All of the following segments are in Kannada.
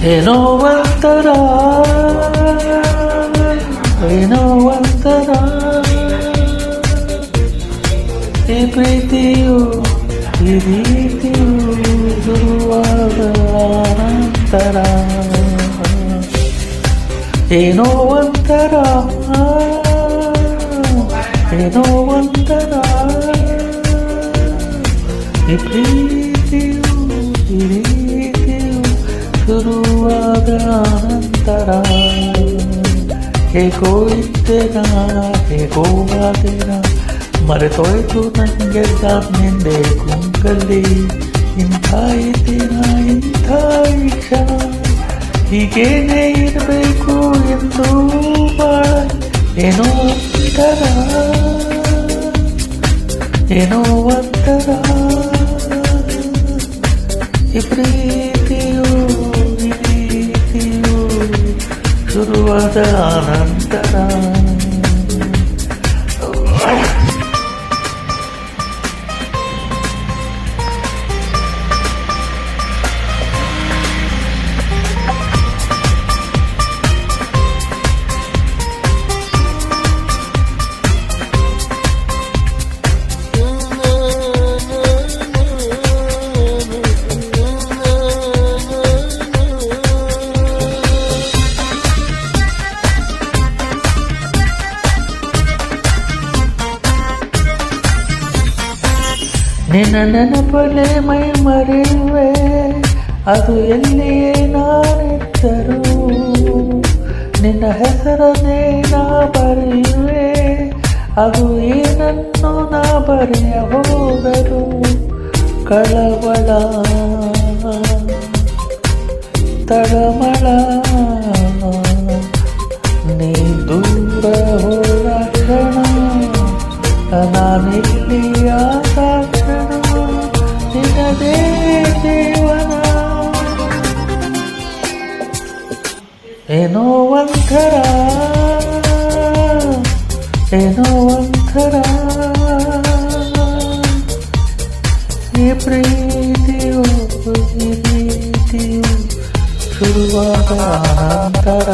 ಏನೋ ಒಂಥರ ಏನೋ ಒಂಥರ ಈ ಪ್ರೀತಿಯು ಈ ರೀತಿಯು ಶುರುವಾದ ನಂತರ ಏನೋ ಒಂಥರ ಏನೋ ಒಂಥರ ಈ ಪ್ರೀತಿಯು ಈ ರೀತಿಯು ಶುರುವಾದ ನಂತರ ಹೇಗೋ ಇದ್ದೆನ ಹೇಗೋ ಆದೆನ ಮರೆತೋಯ್ತು ನನಗೆಲ್ಲ ನಿಂದೆ ಗುಂಕಲ್ಲಿ ಇಂಥ ಈ ದಿನ ಇಂಥ ಈ ಕ್ಷಣ ಹೀಗೇನೆ ಇರಬೇಕು ಎಂದು ಬಾಳ ಏನೋ ಒಂಥರ ಏನೋ ಒಂಥರ ಈ ಪ್ರೀತಿಯು ಈ ರೀತಿಯು ಶುರುವಾದ ನಂತರ ನಿನ್ನ ನೆನಪಲೆ ಮೈ ಮರೆಯುವೆ ಅದು ಎಲ್ಲಿಯೇ ನಾನಿದ್ದರು ನಿನ್ನ ಹೆಸರನ್ನೇ ನಾ ಬರೆಯುವೆ ಅದು ಏನನ್ನು ನಾ ಬರೆಯ ಹೋದರು ಕಳವಳ ತಳಮಳ ನೀ ದೂರ ಹೋದ ಕ್ಷಣ ನಾನಿಲ್ಲಿ ಆದ ಕ್ಷಣ ನಿನ್ನದೇ ಜೀವನ ಏನೋ ಒಂಥರ ಏನೋ ಒಂಥರ ಈ ಪ್ರೀತಿಯು ಈ ರೀತಿಯು ಶುರುವಾದ ನಂತರ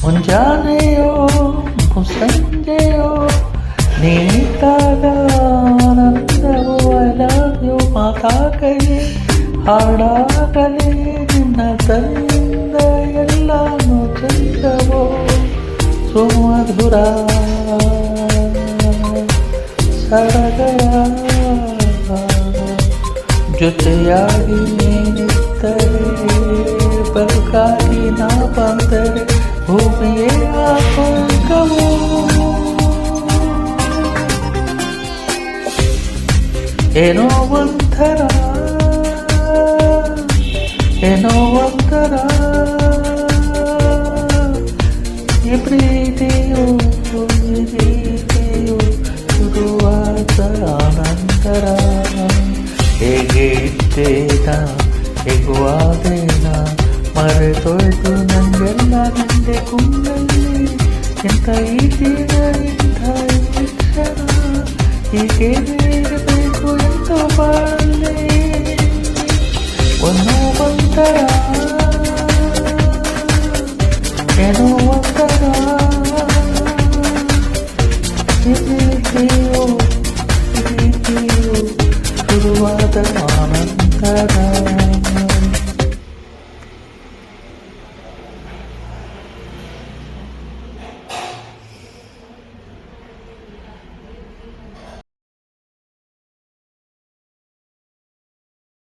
ಮುಂಜಾನೆಯೋ ಸಂಜೆಯೋ ನೀನಿದ್ದಾಗ ಆನಂದವೋ ಐ ಲವ್ ಯು ಮಾತಾಗಲಿ ಹಾಡಾಗಲಿ ನಿನ್ನ ತಂದ ಎಲ್ಲಾನು ಚಂದವೋ ಸುಮಧುರ ಸಡಗರ ಜೊತೆಯಾಗಿ ನೀನಿದ್ದರೆ ಬದುಕಾಗಿ ನಾ ಬಂದರೆ ಭೂಮಿಯೇ ಆತಂಕವು ಏನೋ ಒಂಥರ ಏನೋ ಒಂಥರ ಈ ಪ್ರೀತಿಯು ಈ ರೀತಿಯು ಶುರುವಾದ ನಂತರ ಹೇಗೆ ಇದ್ದೇನ ಹೇಗೂ ಆದೇನ ಮರೆತೊಯ್ದು ನಂಗೆಲ್ಲ ನಿಂದೆ ಕುಂಗಲ್ಲಿ ಎಂಥ ಈ ದಿನ ಇಂಥ ಈ ಕ್ಷಣ ಹೀಗೆ ಇರಬೇಕು ಎಂದು ಬಾಳಲೆ ಒಂದೋ ಒಂಥರ ಏನೋ